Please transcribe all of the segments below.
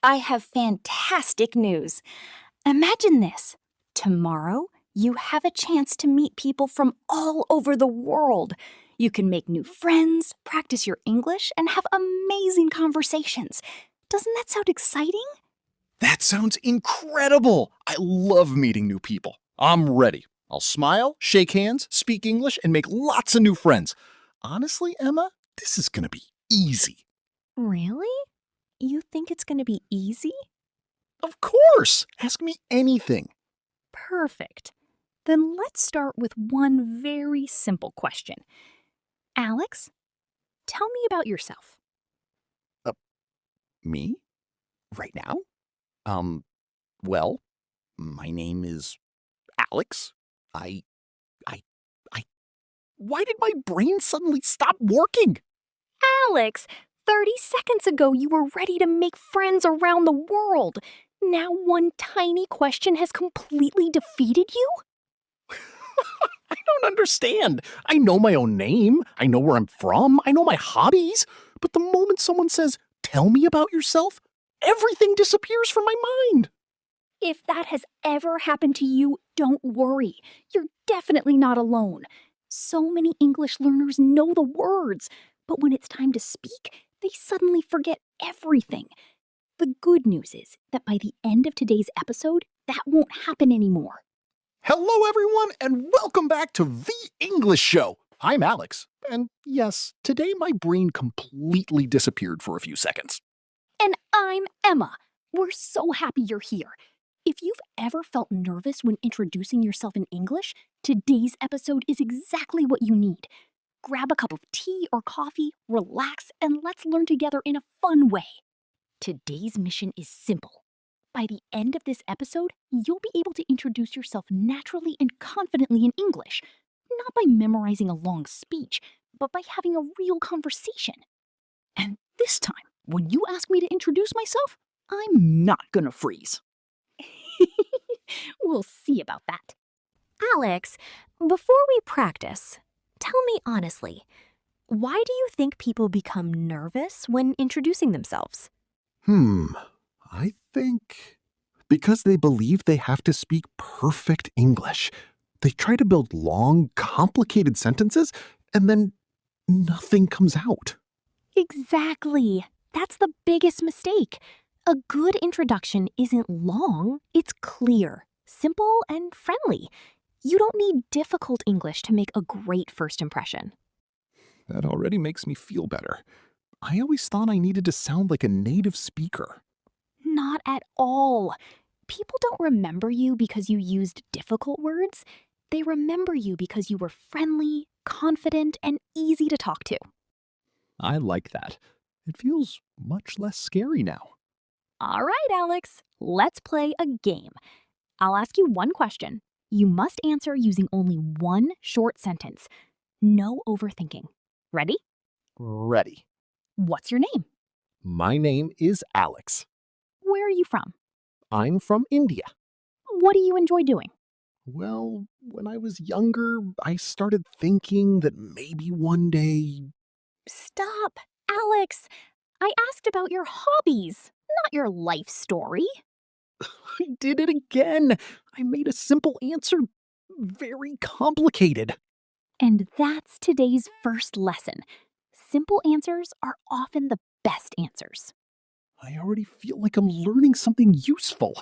I have fantastic news. Imagine this. Tomorrow, you have a chance to meet people from all over the world. You can make new friends, practice your English, and have amazing conversations. Doesn't that sound exciting? That sounds incredible! I love meeting new people. I'm ready. I'll smile, shake hands, speak English, and make lots of new friends. Honestly, Emma, this is gonna be easy. Really? You think it's going to be easy? Of course! Ask me anything. Perfect. Then let's start with one very simple question. Alex, tell me about yourself. Me? Right now? Well, my name is Alex. I. Why did my brain suddenly stop working? Alex, 30 seconds ago you were ready to make friends around the world. Now one tiny question has completely defeated you? I don't understand. I know my own name. I know where I'm from. I know my hobbies. But the moment someone says, "Tell me about yourself," everything disappears from my mind. If that has ever happened to you, don't worry. You're definitely not alone. So many English learners know the words, but when it's time to speak, they suddenly forget everything. The good news is that by the end of today's episode, that won't happen anymore. Hello, everyone, and welcome back to The English Show. I'm Alex, and yes, today my brain completely disappeared for a few seconds. And I'm Emma. We're so happy you're here. If you've ever felt nervous when introducing yourself in English, today's episode is exactly what you need. Grab a cup of tea or coffee, relax, and let's learn together in a fun way. Today's mission is simple. By the end of this episode, you'll be able to introduce yourself naturally and confidently in English, not by memorizing a long speech, but by having a real conversation. And this time, when you ask me to introduce myself, I'm not gonna freeze. We'll see about that. Alex, before we practice, tell me honestly, why do you think people become nervous when introducing themselves? I think because they believe they have to speak perfect English. They try to build long, complicated sentences, and then nothing comes out. Exactly. That's the biggest mistake. A good introduction isn't long, it's clear, simple, and friendly. You don't need difficult English to make a great first impression. That already makes me feel better. I always thought I needed to sound like a native speaker. Not at all. People don't remember you because you used difficult words. They remember you because you were friendly, confident, and easy to talk to. I like that. It feels much less scary now. All right, Alex, let's play a game. I'll ask you one question. You must answer using only one short sentence. No overthinking. Ready? Ready. What's your name? My name is Alex. Where are you from? I'm from India. What do you enjoy doing? Well, when I was younger, I started thinking that maybe one day. Stop, Alex. I asked about your hobbies, not your life story. I did it again. I made a simple answer very complicated. And that's today's first lesson. Simple answers are often the best answers. I already feel like I'm learning something useful.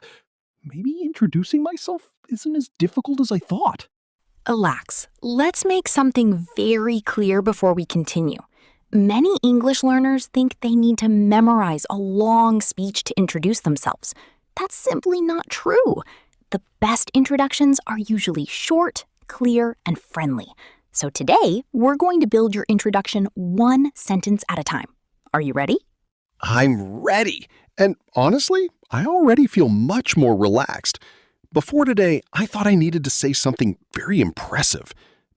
Maybe introducing myself isn't as difficult as I thought. Relax. Let's make something very clear before we continue. Many English learners think they need to memorize a long speech to introduce themselves. That's simply not true. The best introductions are usually short, clear, and friendly. So today, we're going to build your introduction one sentence at a time. Are you ready? I'm ready. And honestly, I already feel much more relaxed. Before today, I thought I needed to say something very impressive.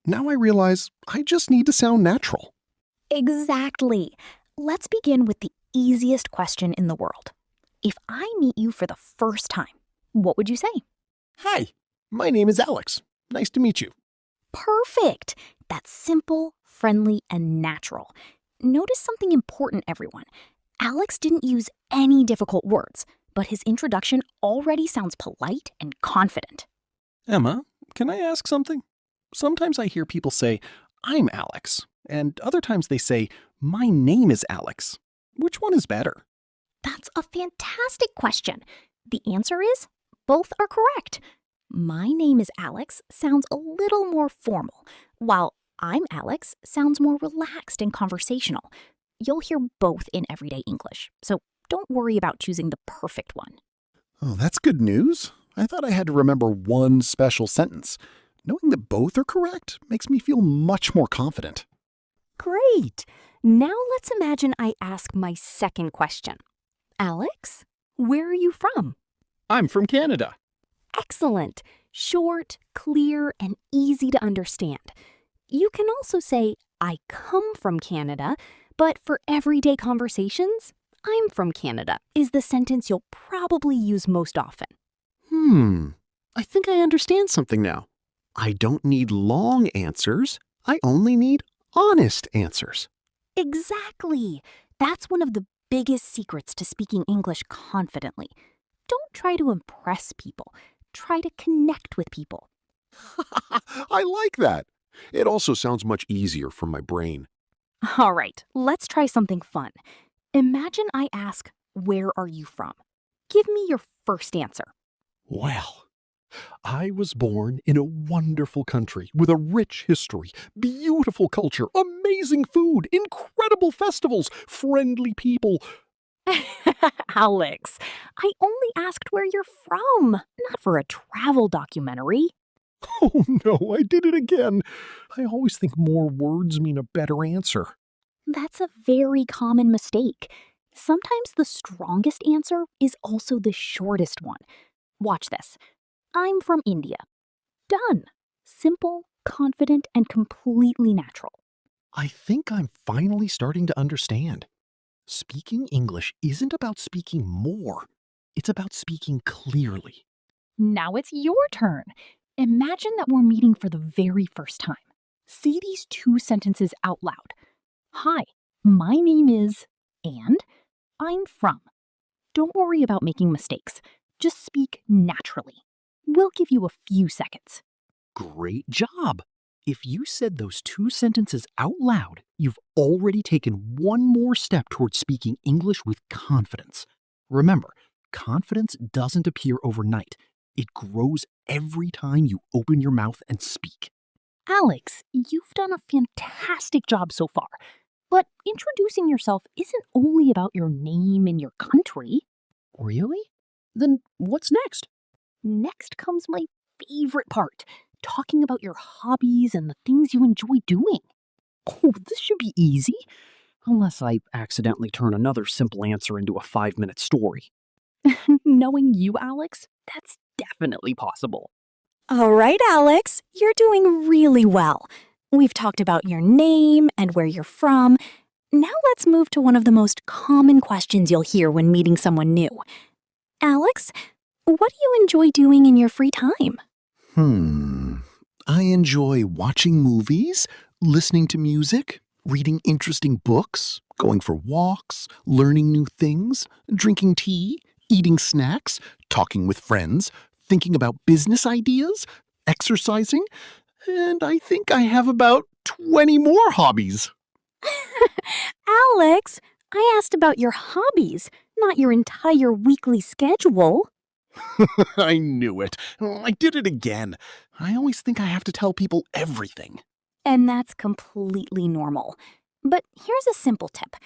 Now I realize I just need to sound natural. Exactly. Let's begin with the easiest question in the world. If I meet you for the first time, what would you say? Hi, my name is Alex. Nice to meet you. Perfect. That's simple, friendly, and natural. Notice something important, everyone. Alex didn't use any difficult words, but his introduction already sounds polite and confident. Emma, can I ask something? Sometimes I hear people say, I'm Alex, and other times they say, my name is Alex. Which one is better? That's a fantastic question. The answer is both are correct. My name is Alex sounds a little more formal, while I'm Alex sounds more relaxed and conversational. You'll hear both in everyday English, so don't worry about choosing the perfect one. Oh, that's good news. I thought I had to remember one special sentence. Knowing that both are correct makes me feel much more confident. Great! Now let's imagine I ask my second question. Alex, where are you from? I'm from Canada. Excellent! Short, clear, and easy to understand. You can also say, I come from Canada, but for everyday conversations, I'm from Canada is the sentence you'll probably use most often. I think I understand something now. I don't need long answers. I only need honest answers. Exactly. That's one of the biggest secrets to speaking English confidently. Don't try to impress people. Try to connect with people. I like that. It also sounds much easier for my brain. All right, let's try something fun. Imagine I ask, where are you from? Give me your first answer. Well, I was born in a wonderful country with a rich history, beautiful culture, amazing food, incredible festivals, friendly people. Alex, I only asked where you're from, not for a travel documentary. Oh no, I did it again. I always think more words mean a better answer. That's a very common mistake. Sometimes the strongest answer is also the shortest one. Watch this. I'm from India. Done. Simple, confident, and completely natural. I think I'm finally starting to understand. Speaking English isn't about speaking more, it's about speaking clearly. Now it's your turn. Imagine that we're meeting for the very first time. Say these two sentences out loud. Hi, my name is, and I'm from. Don't worry about making mistakes. Just speak naturally. We'll give you a few seconds. Great job! If you said those two sentences out loud, you've already taken one more step towards speaking English with confidence. Remember, confidence doesn't appear overnight. It grows every time you open your mouth and speak. Alex, you've done a fantastic job so far. But introducing yourself isn't only about your name and your country. Really? Then what's next? Next comes my favorite part, talking about your hobbies and the things you enjoy doing. Oh, this should be easy. Unless I accidentally turn another simple answer into a 5-minute story. Knowing you, Alex, that's definitely possible. All right, Alex, you're doing really well. We've talked about your name and where you're from. Now let's move to one of the most common questions you'll hear when meeting someone new. Alex, what do you enjoy doing in your free time? I enjoy watching movies, listening to music, reading interesting books, going for walks, learning new things, drinking tea, eating snacks, talking with friends, thinking about business ideas, exercising, and I think I have about 20 more hobbies. Alex, I asked about your hobbies, not your entire weekly schedule. I knew it. I did it again. I always think I have to tell people everything. And that's completely normal. But here's a simple tip.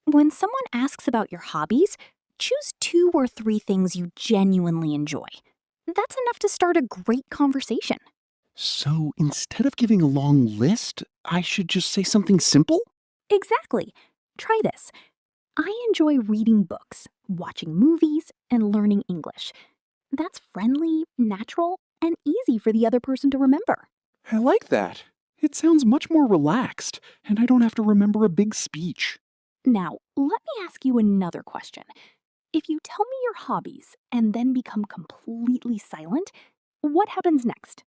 When someone asks about your hobbies, choose 2 or 3 things you genuinely enjoy. That's enough to start a great conversation. So instead of giving a long list, I should just say something simple? Exactly. Try this. I enjoy reading books, watching movies, and learning English. That's friendly, natural, and easy for the other person to remember. I like that. It sounds much more relaxed, and I don't have to remember a big speech. Now, let me ask you another question. If you tell me your hobbies and then become completely silent, what happens next?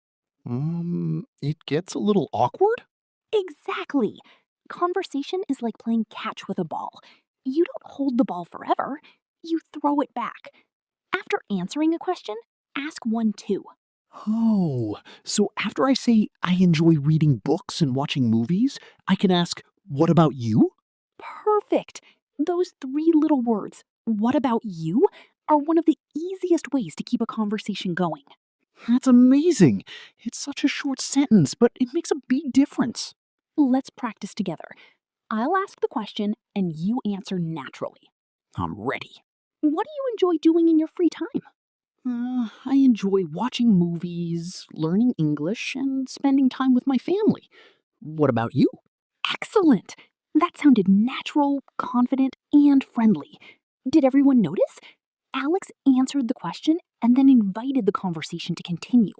It gets a little awkward? Exactly. Conversation is like playing catch with a ball. You don't hold the ball forever, you throw it back. After answering a question, ask one too. Oh, so after I say I enjoy reading books and watching movies, I can ask, what about you? Perfect! Those three little words, what about you, are one of the easiest ways to keep a conversation going. That's amazing. It's such a short sentence, but it makes a big difference. Let's practice together. I'll ask the question and you answer naturally. I'm ready. What do you enjoy doing in your free time? I enjoy watching movies, learning English, and spending time with my family. What about you? Excellent! That sounded natural, confident, and friendly. Did everyone notice? Alex answered the question and then invited the conversation to continue.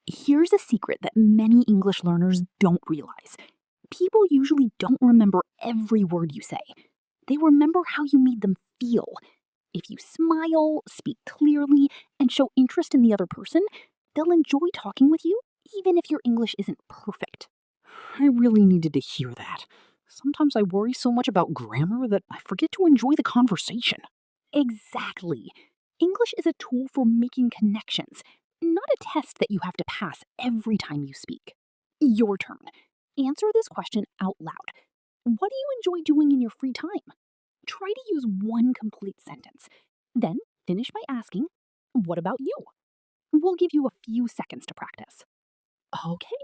Here's a secret that many English learners don't realize. People usually don't remember every word you say. They remember how you made them feel. If you smile, speak clearly, and show interest in the other person, they'll enjoy talking with you, even if your English isn't perfect. I really needed to hear that. Sometimes I worry so much about grammar that I forget to enjoy the conversation. Exactly. English is a tool for making connections, not a test that you have to pass every time you speak. Your turn. Answer this question out loud. What do you enjoy doing in your free time? Try to use one complete sentence. Then finish by asking, what about you? We'll give you a few seconds to practice. Okay,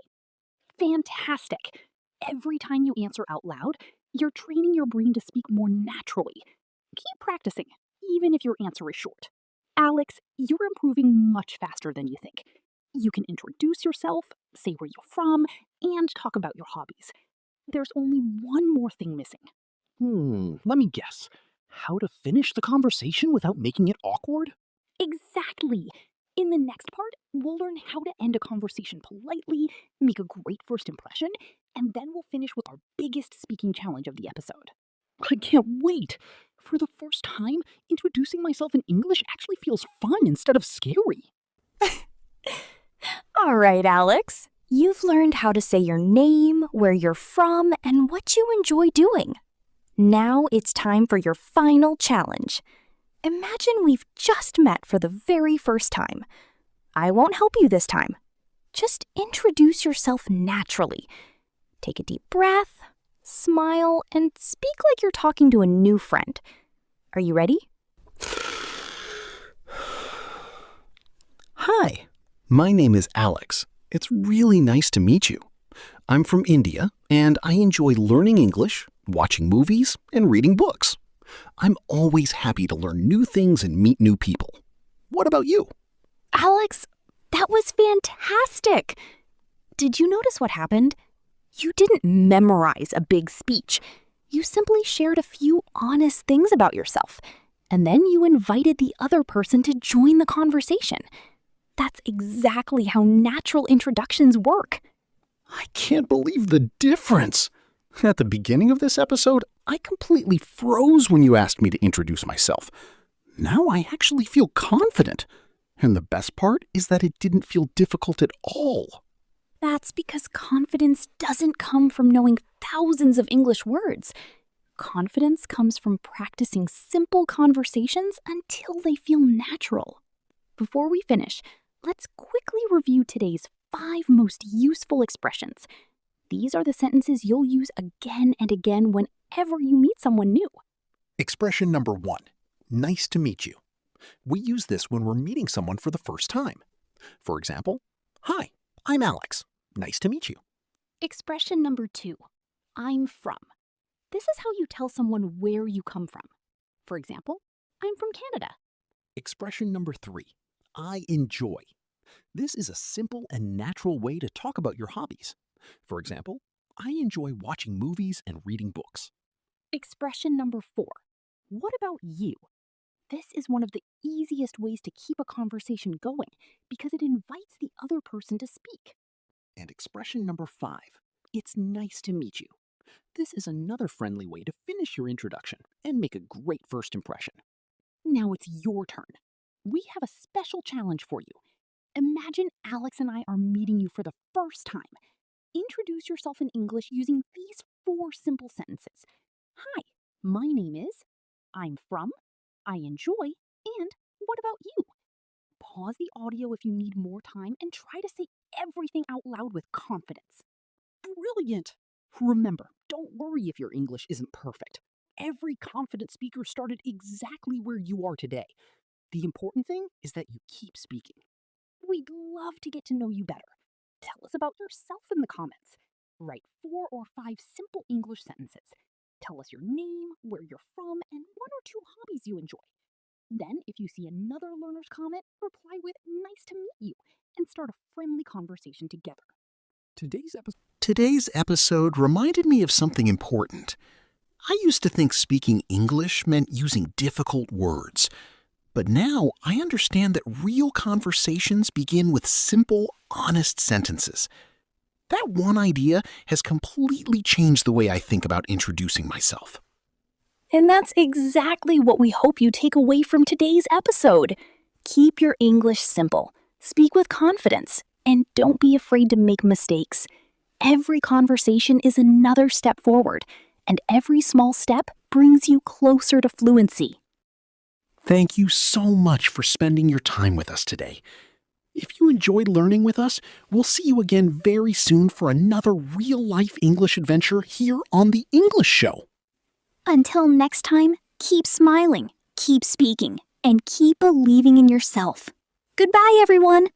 fantastic. Every time you answer out loud, you're training your brain to speak more naturally. Keep practicing, even if your answer is short. Alex, you're improving much faster than you think. You can introduce yourself, say where you're from, and talk about your hobbies. There's only one more thing missing. Let me guess. How to finish the conversation without making it awkward? Exactly. In the next part, we'll learn how to end a conversation politely, make a great first impression, and then we'll finish with our biggest speaking challenge of the episode. I can't wait. For the first time, introducing myself in English actually feels fun instead of scary. All right, Alex. You've learned how to say your name, where you're from, and what you enjoy doing. Now it's time for your final challenge. Imagine we've just met for the very first time. I won't help you this time. Just introduce yourself naturally. Take a deep breath, smile, and speak like you're talking to a new friend. Are you ready? Hi, my name is Alex. It's really nice to meet you. I'm from India, and I enjoy learning English, watching movies, and reading books. I'm always happy to learn new things and meet new people. What about you? Alex, that was fantastic! Did you notice what happened? You didn't memorize a big speech. You simply shared a few honest things about yourself, and then you invited the other person to join the conversation. That's exactly how natural introductions work. I can't believe the difference. At the beginning of this episode, I completely froze when you asked me to introduce myself. Now I actually feel confident. And the best part is that it didn't feel difficult at all. That's because confidence doesn't come from knowing thousands of English words. Confidence comes from practicing simple conversations until they feel natural. Before we finish, let's quickly review today's 5 most useful expressions. These are the sentences you'll use again and again whenever you meet someone new. Expression number 1. Nice to meet you. We use this when we're meeting someone for the first time. For example, hi, I'm Alex. Nice to meet you. Expression number 2. I'm from. This is how you tell someone where you come from. For example, I'm from Canada. Expression number 3. I enjoy. This is a simple and natural way to talk about your hobbies. For example, I enjoy watching movies and reading books. Expression number 4. What about you? This is one of the easiest ways to keep a conversation going because it invites the other person to speak. And expression number 5. It's nice to meet you. This is another friendly way to finish your introduction and make a great first impression. Now it's your turn. We have a special challenge for you. Imagine Alex and I are meeting you for the first time. Introduce yourself in English using these 4 simple sentences. Hi, my name is. I'm from, I enjoy, and what about you? Pause the audio if you need more time and try to say everything out loud with confidence. Brilliant! Remember, don't worry if your English isn't perfect. Every confident speaker started exactly where you are today. The important thing is that you keep speaking. We'd love to get to know you better. Tell us about yourself in the comments. Write 4 or 5 simple English sentences. Tell us your name, where you're from, and 1 or 2 hobbies you enjoy. Then, if you see another learner's comment, reply with "nice to meet you" and start a friendly conversation together. Today's episode reminded me of something important. I used to think speaking English meant using difficult words. But now I understand that real conversations begin with simple, honest sentences. That one idea has completely changed the way I think about introducing myself. And that's exactly what we hope you take away from today's episode. Keep your English simple, speak with confidence, and don't be afraid to make mistakes. Every conversation is another step forward, and every small step brings you closer to fluency. Thank you so much for spending your time with us today. If you enjoyed learning with us, we'll see you again very soon for another real-life English adventure here on The English Show. Until next time, keep smiling, keep speaking, and keep believing in yourself. Goodbye, everyone!